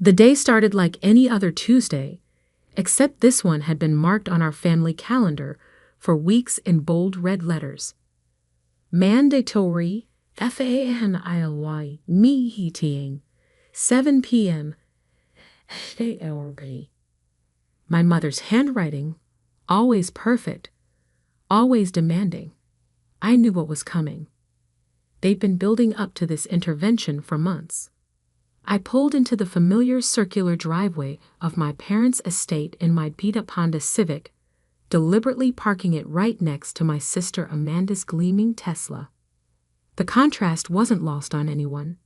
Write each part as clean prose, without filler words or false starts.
The day started like any other Tuesday, except this one had been marked on our family calendar for weeks in bold red letters. Mandatory FANILY meeting, 7 p.m. My mother's handwriting, always perfect, always demanding. I knew what was coming. They'd been building up to this intervention for months. I pulled into the familiar circular driveway of my parents' estate in my beat-up Honda Civic, deliberately parking it right next to my sister Amanda's gleaming Tesla. The contrast wasn't lost on anyone.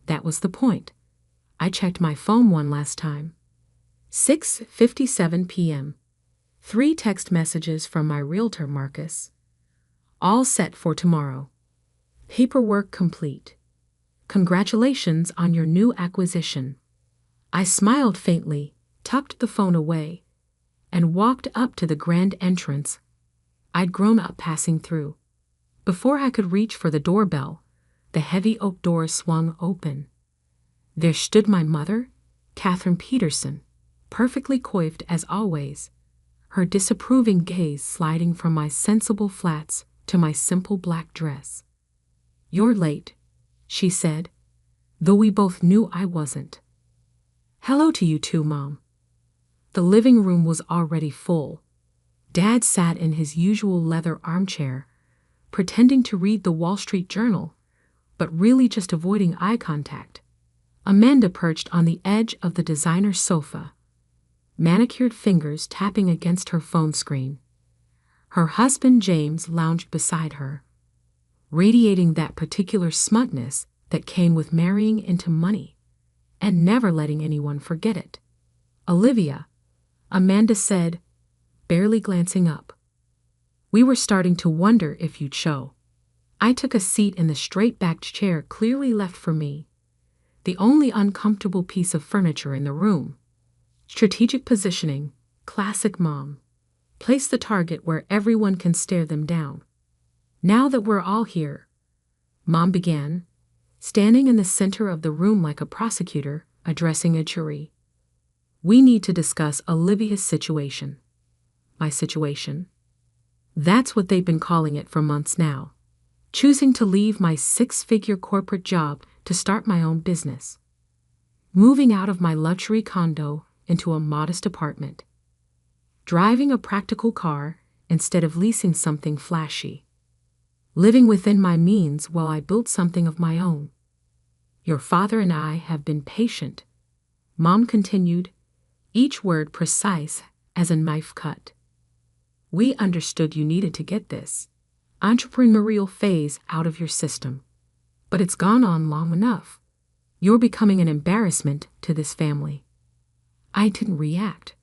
That was the point. I checked my phone one last time. 6:57 p.m. 3 text messages from my realtor Marcus. All set for tomorrow. Paperwork complete. Congratulations on your new acquisition. I smiled faintly, tucked the phone away, and walked up to the grand entrance. I'd grown up passing through. Before I could reach for the doorbell, the heavy oak door swung open. There stood my mother, Catherine Peterson, perfectly coiffed as always, her disapproving gaze sliding from my sensible flats to my simple black dress. "You're late," she said, though we both knew I wasn't. "Hello to you too, Mom." The living room was already full. Dad sat in his usual leather armchair, pretending to read the Wall Street Journal, but really just avoiding eye contact. Amanda perched on the edge of the designer sofa, manicured fingers tapping against her phone screen. Her husband James lounged beside her, radiating that particular smugness that came with marrying into money and never letting anyone forget it. "Olivia," Amanda said, barely glancing up. "We were starting to wonder if you'd show." I took a seat in the straight-backed chair clearly left for me, the only uncomfortable piece of furniture in the room. Strategic positioning, classic Mom. Place the target where everyone can stare them down. "Now that we're all here," Mom began, standing in the center of the room like a prosecutor addressing a jury, "we need to discuss Olivia's situation." My situation? That's what they've been calling it for months now. Choosing to leave my 6-figure corporate job to start my own business. Moving out of my luxury condo into a modest apartment. Driving a practical car instead of leasing something flashy. Living within my means while I built something of my own. "Your father and I have been patient," Mom continued, each word precise as a knife cut. "We understood you needed to get this entrepreneurial phase out of your system. But it's gone on long enough. You're becoming an embarrassment to this family." I didn't react.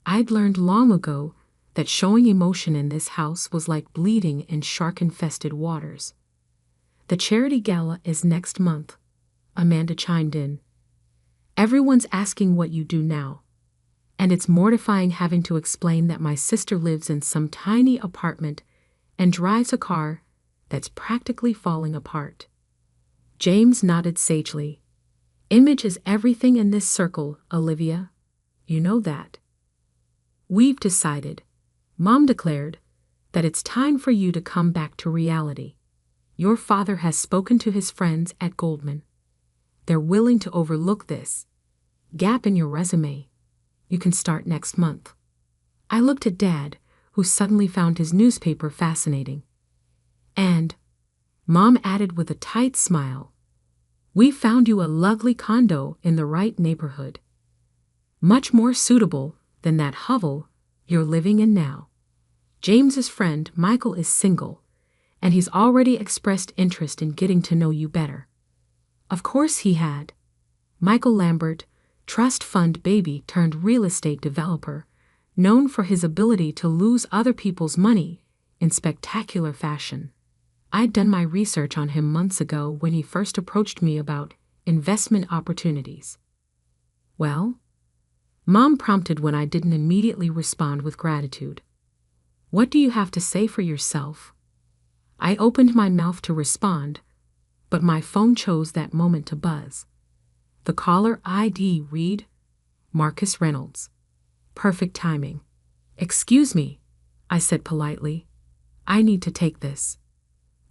I'd learned long ago that showing emotion in this house was like bleeding in shark-infested waters. "The charity gala is next month," Amanda chimed in. "Everyone's asking what you do now. And it's mortifying having to explain that my sister lives in some tiny apartment and drives a car that's practically falling apart." James nodded sagely. "Image is everything in this circle, Olivia. You know that." "We've decided," Mom declared, "that it's time for you to come back to reality. Your father has spoken to his friends at Goldman. They're willing to overlook this gap in your resume. You can start next month." I looked at Dad, who suddenly found his newspaper fascinating. "And," Mom added with a tight smile, "we found you a lovely condo in the right neighborhood. Much more suitable than that hovel you're living in now. James's friend Michael is single, and he's already expressed interest in getting to know you better." Of course he had. Michael Lambert, trust fund baby turned real estate developer, known for his ability to lose other people's money in spectacular fashion. I'd done my research on him months ago when he first approached me about investment opportunities. "Well?" Mom prompted when I didn't immediately respond with gratitude. "What do you have to say for yourself?" I opened my mouth to respond, but my phone chose that moment to buzz. The caller ID read, Marcus Reynolds. Perfect timing. Excuse me, I said politely. I need to take this.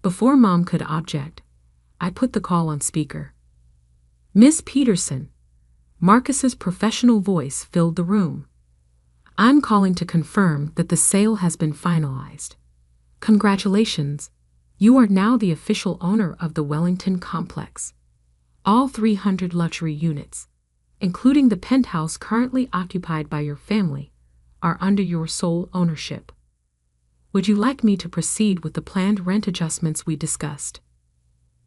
Before Mom could object, I put the call on speaker. Miss Peterson. Marcus's professional voice filled the room. I'm calling to confirm that the sale has been finalized. Congratulations. You are now the official owner of the Wellington complex. All 300 luxury units, including the penthouse currently occupied by your family, are under your sole ownership. Would you like me to proceed with the planned rent adjustments we discussed?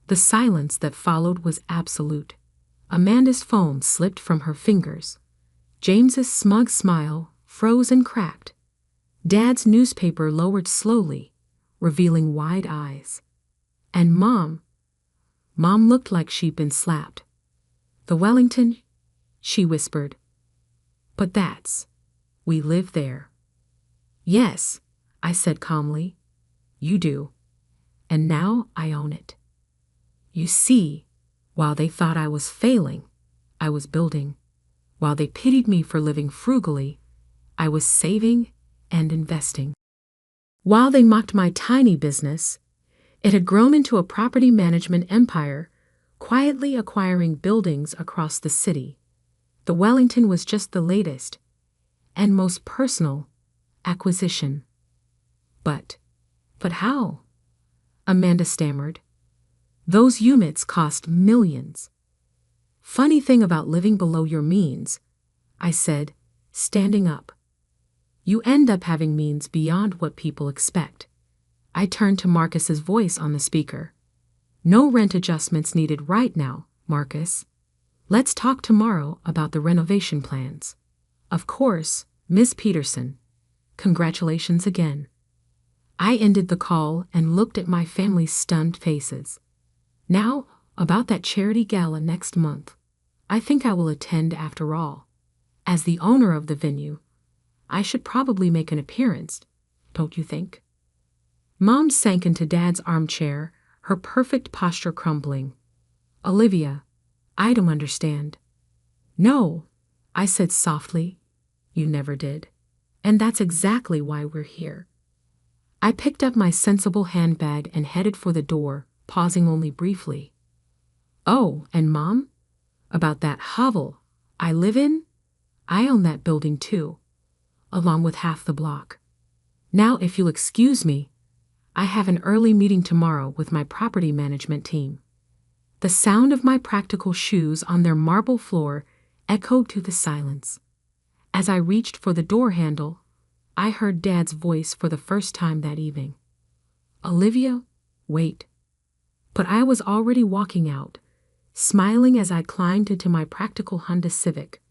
The silence that followed was absolute. Amanda's phone slipped from her fingers. James's smug smile froze and cracked. Dad's newspaper lowered slowly, revealing wide eyes. And Mom looked like she'd been slapped. The Wellington, she whispered. But we live there. Yes, I said calmly. You do. And now I own it. You see, while they thought I was failing, I was building. While they pitied me for living frugally, I was saving and investing. While they mocked my tiny business, it had grown into a property management empire, quietly acquiring buildings across the city. The Wellington was just the latest and most personal acquisition. But how? Amanda stammered. Those units cost millions. Funny thing about living below your means, I said, standing up. You end up having means beyond what people expect. I turned to Marcus's voice on the speaker. No rent adjustments needed right now, Marcus. Let's talk tomorrow about the renovation plans. Of course, Miss Peterson. Congratulations again. I ended the call and looked at my family's stunned faces. Now, about that charity gala next month. I think I will attend after all. As the owner of the venue, I should probably make an appearance, don't you think? Mom sank into Dad's armchair, her perfect posture crumbling. Olivia, I don't understand. No, I said softly. You never did. And that's exactly why we're here. I picked up my sensible handbag and headed for the door, pausing only briefly. Oh, and Mom? About that hovel I live in? I own that building too, along with half the block. Now, if you'll excuse me, I have an early meeting tomorrow with my property management team. The sound of my practical shoes on their marble floor echoed to the silence. As I reached for the door handle, I heard Dad's voice for the first time that evening. Olivia, wait. But I was already walking out, smiling as I climbed into my practical Honda Civic.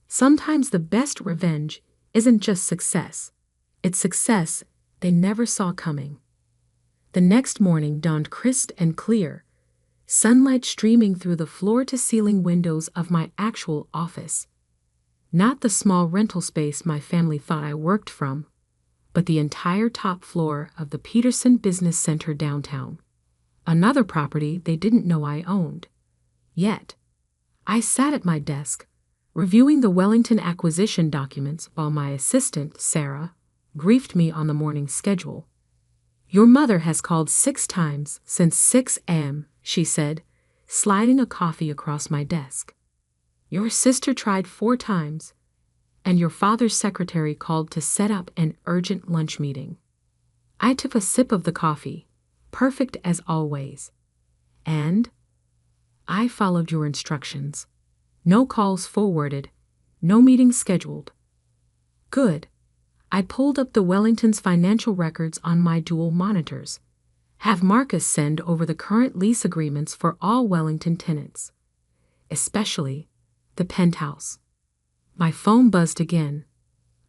Sometimes the best revenge isn't just success. It's success they never saw coming. The next morning dawned crisp and clear, sunlight streaming through the floor-to-ceiling windows of my actual office. Not the small rental space my family thought I worked from, but the entire top floor of the Peterson Business Center downtown. Another property they didn't know I owned. Yet, I sat at my desk, reviewing the Wellington acquisition documents while my assistant, Sarah, briefed me on the morning schedule. Your mother has called 6 times since 6 a.m., she said, sliding a coffee across my desk. Your sister tried 4 times, and your father's secretary called to set up an urgent lunch meeting. I took a sip of the coffee, perfect as always. And I followed your instructions. No calls forwarded, no meetings scheduled. Good. I pulled up the Wellington's financial records on my dual monitors. Have Marcus send over the current lease agreements for all Wellington tenants, especially the penthouse. My phone buzzed again.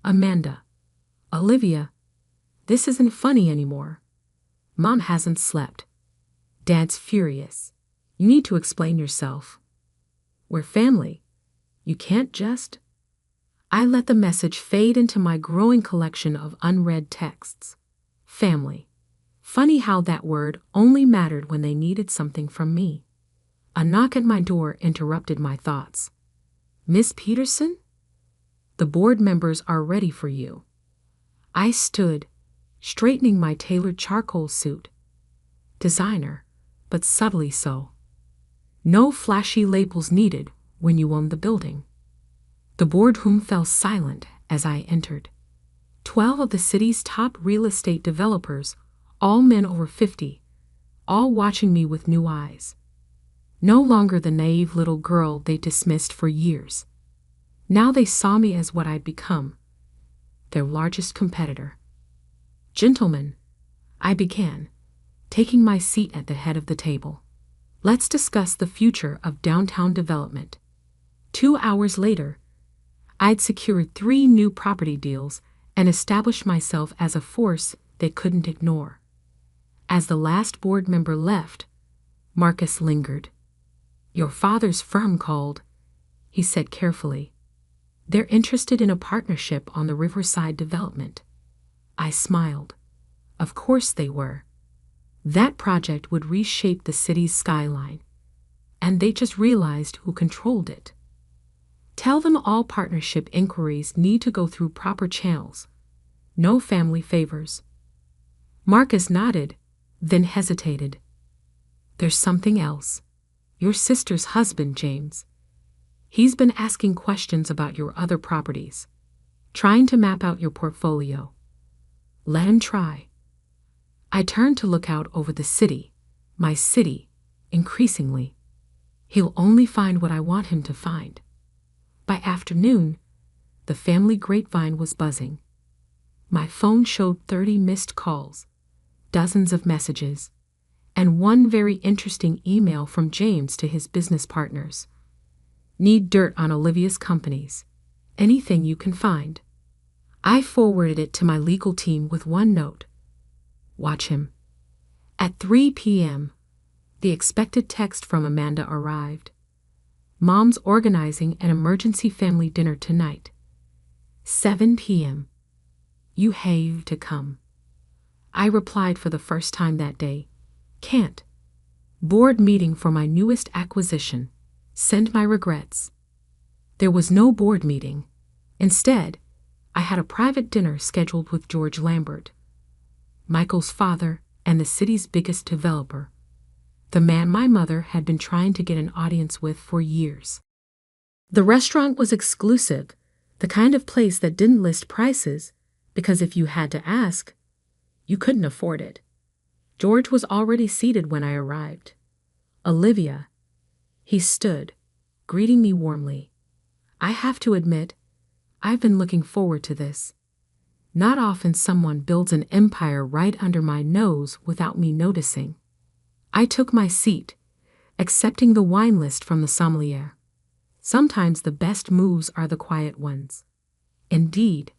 Amanda. Olivia. This isn't funny anymore. Mom hasn't slept. Dad's furious. You need to explain yourself. We're family. You can't just... I let the message fade into my growing collection of unread texts. Family. Funny how that word only mattered when they needed something from me. A knock at my door interrupted my thoughts. Miss Peterson? The board members are ready for you. I stood, straightening my tailored charcoal suit. Designer, but subtly so. No flashy labels needed when you own the building. The boardroom fell silent as I entered. 12 of the city's top real estate developers, all men over 50, all watching me with new eyes. No longer the naive little girl they dismissed for years. Now they saw me as what I'd become, their largest competitor. Gentlemen, I began, taking my seat at the head of the table. Let's discuss the future of downtown development. 2 hours later, I'd secured 3 new property deals and established myself as a force they couldn't ignore. As the last board member left, Marcus lingered. Your father's firm called, he said carefully. They're interested in a partnership on the Riverside development. I smiled. Of course they were. That project would reshape the city's skyline, and they just realized who controlled it. Tell them all partnership inquiries need to go through proper channels. No family favors. Marcus nodded, then hesitated. There's something else. Your sister's husband, James. He's been asking questions about your other properties, trying to map out your portfolio. Let him try. I turned to look out over the city, my city, increasingly. He'll only find what I want him to find. By afternoon, the family grapevine was buzzing. My phone showed 30 missed calls, dozens of messages, and one very interesting email from James to his business partners. Need dirt on Olivia's companies. Anything you can find. I forwarded it to my legal team with one note. Watch him. At 3 p.m., the expected text from Amanda arrived. Mom's organizing an emergency family dinner tonight. 7 p.m. You have to come. I replied for the first time that day. Can't. Board meeting for my newest acquisition. Send my regrets. There was no board meeting. Instead, I had a private dinner scheduled with George Lambert, Michael's father and the city's biggest developer, the man my mother had been trying to get an audience with for years. The restaurant was exclusive, the kind of place that didn't list prices, because if you had to ask, you couldn't afford it. George was already seated when I arrived. Olivia. He stood, greeting me warmly. I have to admit, I've been looking forward to this. Not often someone builds an empire right under my nose without me noticing. I took my seat, accepting the wine list from the sommelier. Sometimes the best moves are the quiet ones. Indeed,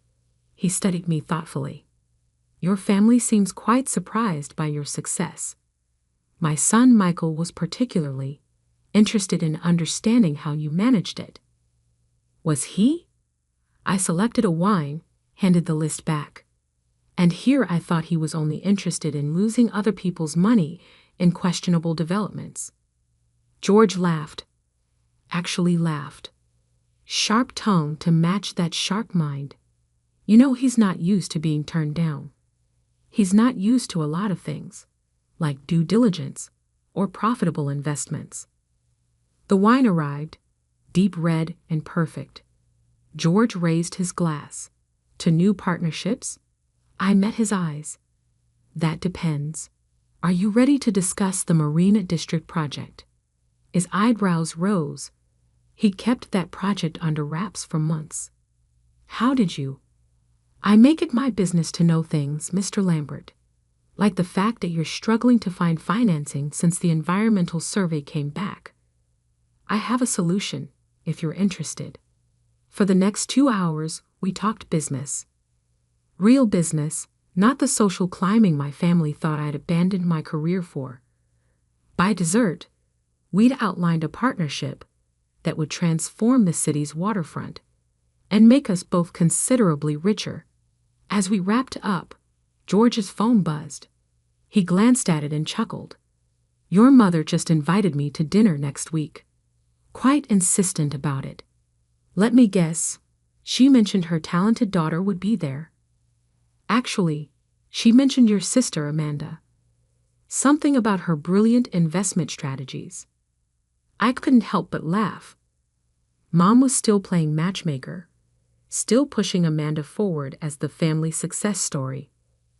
he studied me thoughtfully. Your family seems quite surprised by your success. My son Michael was particularly interested in understanding how you managed it. Was he? I selected a wine, handed the list back. And here I thought he was only interested in losing other people's money in questionable developments. George laughed. Actually laughed. Sharp tongue to match that sharp mind. You know he's not used to being turned down. He's not used to a lot of things, like due diligence or profitable investments. The wine arrived, deep red and perfect. George raised his glass. To new partnerships? I met his eyes. That depends. Are you ready to discuss the Marina District project? His eyebrows rose. He kept that project under wraps for months. How did you? I make it my business to know things, Mr. Lambert. Like the fact that you're struggling to find financing since the environmental survey came back. I have a solution, if you're interested. For the next 2 hours, we talked business. Real business, not the social climbing my family thought I'd abandoned my career for. By dessert, we'd outlined a partnership that would transform the city's waterfront and make us both considerably richer. As we wrapped up, George's phone buzzed. He glanced at it and chuckled. Your mother just invited me to dinner next week. Quite insistent about it. Let me guess. She mentioned her talented daughter would be there. Actually, she mentioned your sister Amanda. Something about her brilliant investment strategies. I couldn't help but laugh. Mom was still playing matchmaker, still pushing Amanda forward as the family success story.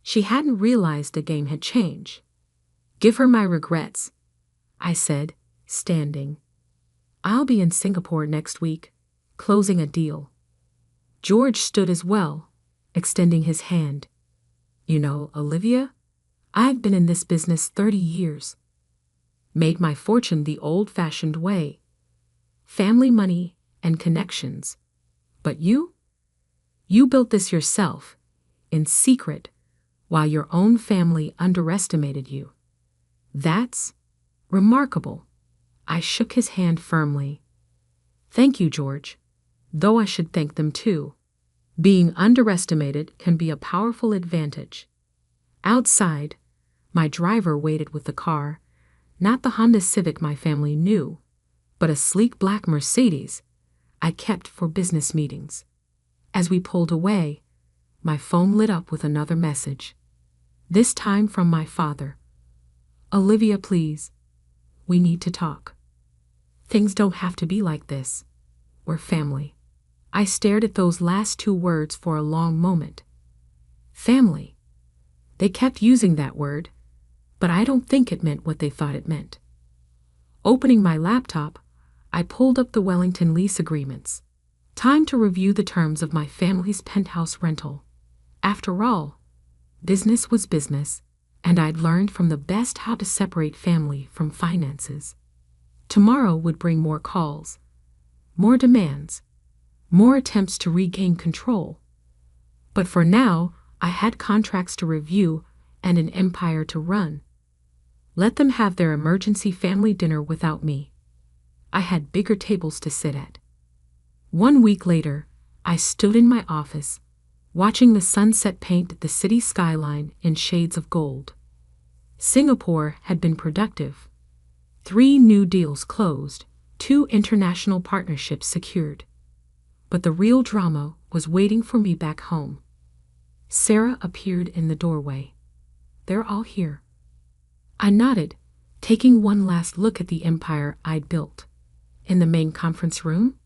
She hadn't realized the game had changed. Give her my regrets, I said, standing. I'll be in Singapore next week, closing a deal. George stood as well, extending his hand. You know, Olivia, I've been in this business 30 years. Made my fortune the old-fashioned way. Family money and connections. But you? You built this yourself, in secret, while your own family underestimated you. That's remarkable. I shook his hand firmly. Thank you, George. Though I should thank them too. Being underestimated can be a powerful advantage. Outside, my driver waited with the car, not the Honda Civic my family knew, but a sleek black Mercedes I kept for business meetings. As we pulled away, my phone lit up with another message. This time from my father. Olivia, please. We need to talk. Things don't have to be like this. We're family. I stared at those last two words for a long moment. Family. They kept using that word, but I don't think it meant what they thought it meant. Opening my laptop, I pulled up the Wellington lease agreements. Time to review the terms of my family's penthouse rental. After all, business was business, and I'd learned from the best how to separate family from finances. Tomorrow would bring more calls, more demands, more attempts to regain control. But for now, I had contracts to review and an empire to run. Let them have their emergency family dinner without me. I had bigger tables to sit at. 1 week later, I stood in my office, watching the sunset paint the city skyline in shades of gold. Singapore had been productive. 3 new deals closed, 2 international partnerships secured. But the real drama was waiting for me back home. Sarah appeared in the doorway. They're all here. I nodded, taking one last look at the empire I'd built. In the main conference room?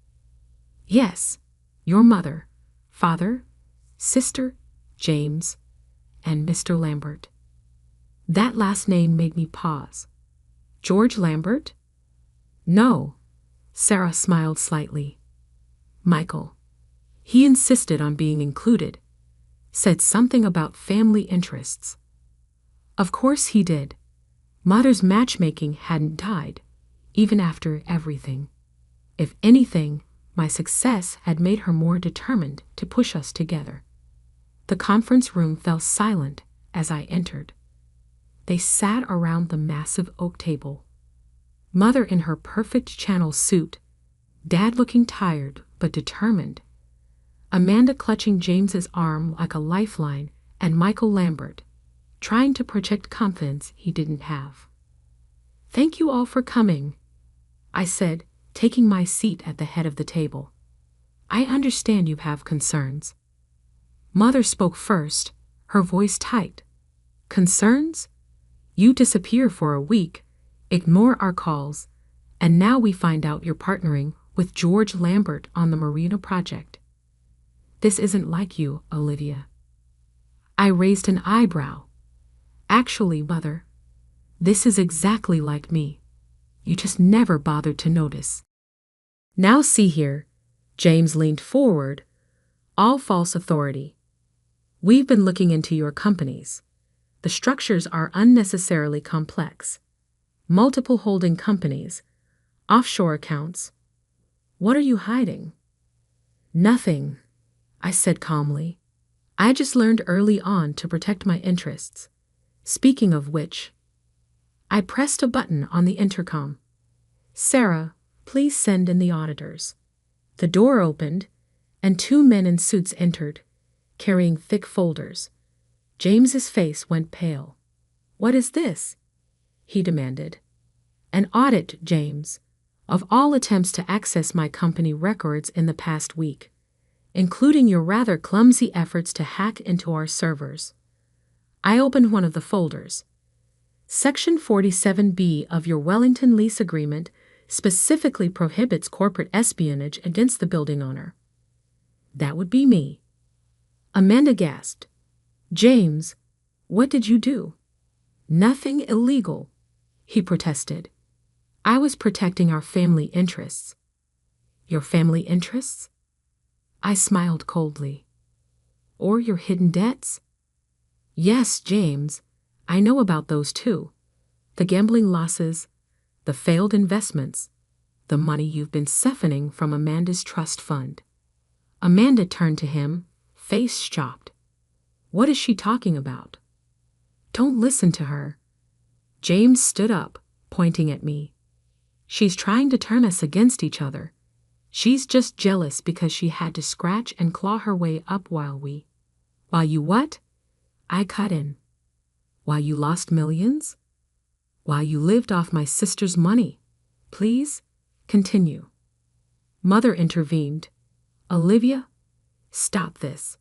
Yes, your mother, father, sister, James, and Mr. Lambert. That last name made me pause. George Lambert? No, Sarah smiled slightly. Michael. He insisted on being included. Said something about family interests. Of course he did. Mother's matchmaking hadn't died, even after everything. If anything, my success had made her more determined to push us together. The conference room fell silent as I entered. They sat around the massive oak table. Mother in her perfect Channel suit, Dad looking tired but determined, Amanda clutching James's arm like a lifeline, and Michael Lambert, trying to project confidence he didn't have. Thank you all for coming, I said, taking my seat at the head of the table. I understand you have concerns. Mother spoke first, her voice tight. Concerns? You disappear for a week, ignore our calls, and now we find out you're partnering with George Lambert on the Marina project. This isn't like you, Olivia. I raised an eyebrow. Actually, Mother, this is exactly like me. You just never bothered to notice. Now see here, James leaned forward, all false authority. We've been looking into your companies. The structures are unnecessarily complex. Multiple holding companies, offshore accounts. What are you hiding? Nothing, I said calmly. I just learned early on to protect my interests. Speaking of which, I pressed a button on the intercom. Sarah, please send in the auditors. The door opened, and 2 men in suits entered, carrying thick folders. James's face went pale. What is this? He demanded. An audit, James, of all attempts to access my company records in the past week, including your rather clumsy efforts to hack into our servers. I opened one of the folders. Section 47B of your Wellington lease agreement specifically prohibits corporate espionage against the building owner. That would be me. Amanda gasped. James, what did you do? Nothing illegal, he protested. I was protecting our family interests. Your family interests? I smiled coldly. Or your hidden debts? Yes, James, I know about those too. The gambling losses, the failed investments, the money you've been siphoning from Amanda's trust fund. Amanda turned to him, face shocked. What is she talking about? Don't listen to her. James stood up, pointing at me. She's trying to turn us against each other. She's just jealous because she had to scratch and claw her way up while you what? I cut in. While you lost millions? While you lived off my sister's money? Please, continue. Mother intervened. Olivia, stop this.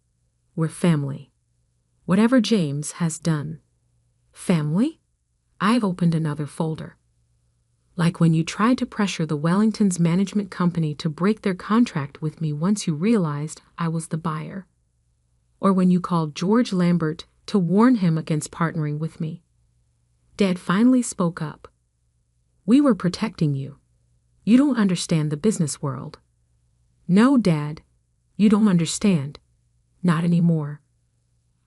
We're family. Whatever James has done. Family? I've opened another folder. Like when you tried to pressure the Wellington's management company to break their contract with me once you realized I was the buyer. Or when you called George Lambert to warn him against partnering with me. Dad finally spoke up. We were protecting you. You don't understand the business world. No, Dad, you don't understand. Not anymore.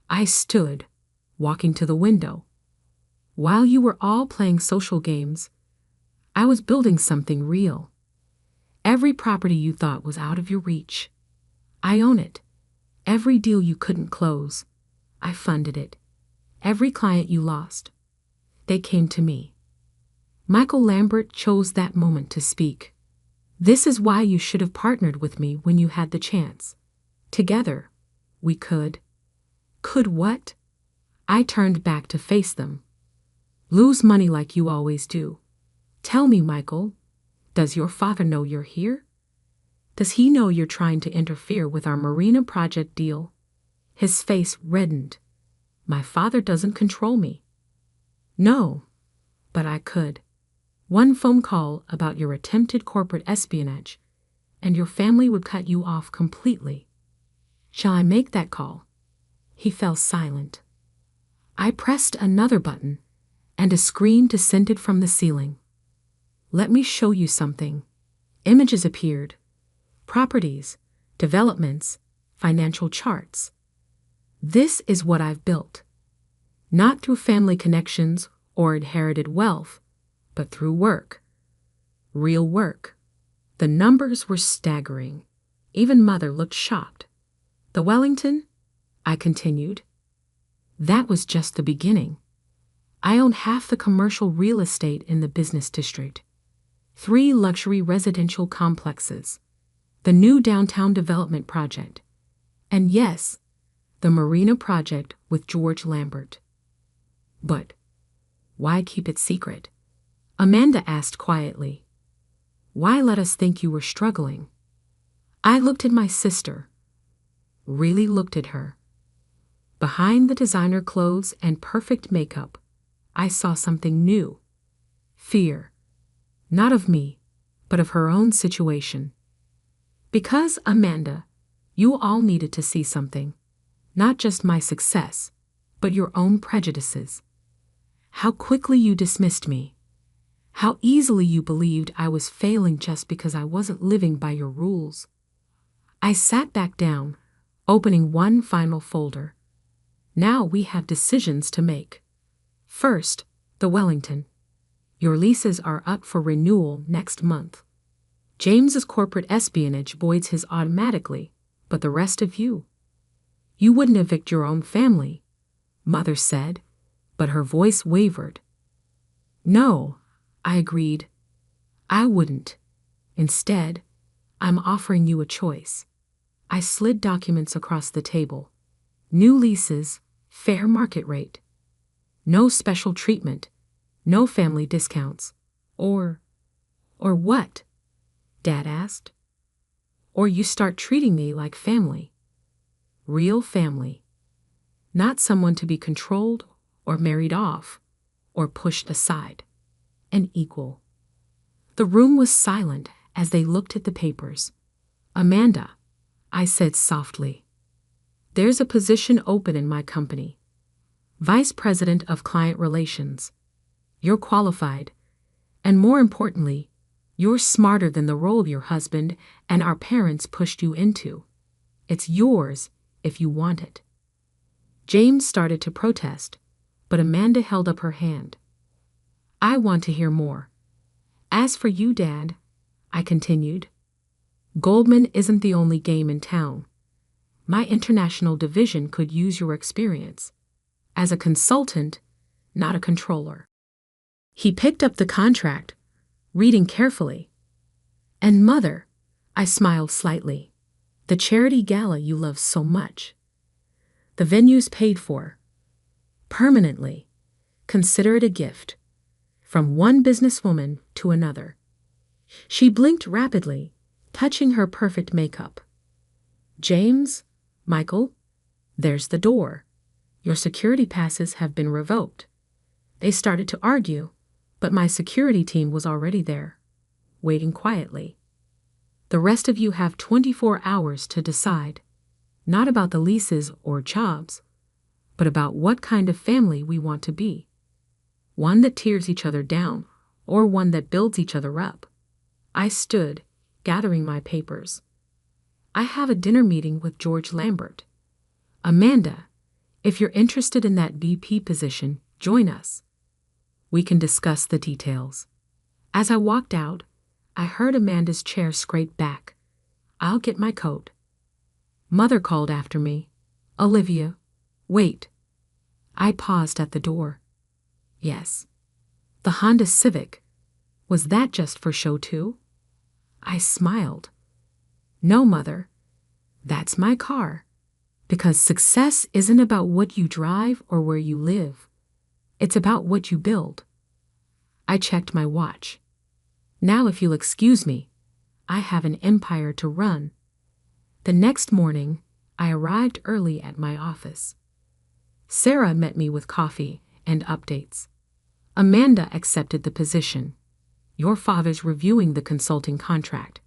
I stood, walking to the window. While you were all playing social games, I was building something real. Every property you thought was out of your reach, I own it. Every deal you couldn't close, I funded it. Every client you lost, they came to me. Michael Lambert chose that moment to speak. This is why you should have partnered with me when you had the chance. Together, we could. Could what? I turned back to face them. Lose money like you always do. Tell me, Michael, does your father know you're here? Does he know you're trying to interfere with our marina project deal? His face reddened. My father doesn't control me. No, but I could. One phone call about your attempted corporate espionage, and your family would cut you off completely. Shall I make that call? He fell silent. I pressed another button, and a screen descended from the ceiling. Let me show you something. Images appeared. Properties, developments, financial charts. This is what I've built. Not through family connections or inherited wealth, but through work. Real work. The numbers were staggering. Even Mother looked shocked. The Wellington? I continued. That was just the beginning. I own half the commercial real estate in the business district. 3 luxury residential complexes. The new downtown development project. And yes, the marina project with George Lambert. But why keep it secret? Amanda asked quietly. Why let us think you were struggling? I looked at my sister. Really looked at her. Behind the designer clothes and perfect makeup, I saw something new. Fear. Not of me, but of her own situation. Because, Amanda, you all needed to see something. Not just my success, but your own prejudices. How quickly you dismissed me. How easily you believed I was failing just because I wasn't living by your rules. I sat back down, opening one final folder. Now we have decisions to make. First, the Wellington. Your leases are up for renewal next month. James's corporate espionage voids his automatically, but the rest of you? You wouldn't evict your own family, Mother said, but her voice wavered. No, I agreed. I wouldn't. Instead, I'm offering you a choice. I slid documents across the table. New leases, fair market rate. No special treatment, no family discounts, Or what? Dad asked. Or you start treating me like family. Real family. Not someone to be controlled or married off or pushed aside. An equal. The room was silent as they looked at the papers. Amanda, I said softly, there's a position open in my company. Vice President of Client Relations. You're qualified, and more importantly, you're smarter than the role your husband and our parents pushed you into. It's yours if you want it. James started to protest, but Amanda held up her hand. I want to hear more. As for you, Dad, I continued, Goldman isn't the only game in town. My international division could use your experience. As a consultant, not a controller. He picked up the contract, reading carefully. And Mother, I smiled slightly, the charity gala you love so much. The venue's paid for. Permanently. Consider it a gift. From one businesswoman to another. She blinked rapidly, touching her perfect makeup. James, Michael, there's the door. Your security passes have been revoked. They started to argue, but my security team was already there, waiting quietly. The rest of you have 24 hours to decide, not about the leases or jobs, but about what kind of family we want to be. One that tears each other down, or one that builds each other up. I stood, gathering my papers. I have a dinner meeting with George Lambert. Amanda, if you're interested in that VP position, join us. We can discuss the details. As I walked out, I heard Amanda's chair scrape back. I'll get my coat. Mother called after me. Olivia, wait. I paused at the door. Yes. The Honda Civic. Was that just for show too? I smiled. No, Mother. That's my car. Because success isn't about what you drive or where you live. It's about what you build. I checked my watch. Now, if you'll excuse me, I have an empire to run. The next morning, I arrived early at my office. Sarah met me with coffee and updates. Amanda accepted the position. Your father's reviewing the consulting contract.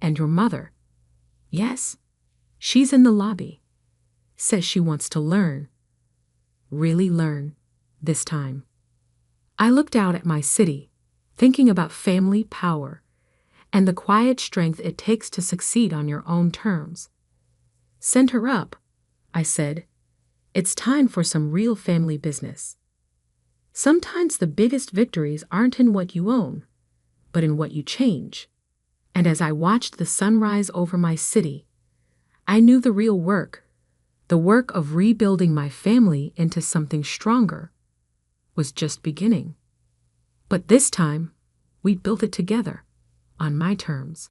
And your mother? Yes, she's in the lobby. Says she wants to learn. Really learn, this time. I looked out at my city, thinking about family power and the quiet strength it takes to succeed on your own terms. Send her up, I said. It's time for some real family business. Sometimes the biggest victories aren't in what you own, but in what you change. And as I watched the sun rise over my city, I knew the real work, the work of rebuilding my family into something stronger, was just beginning. But this time, we built it together, on my terms.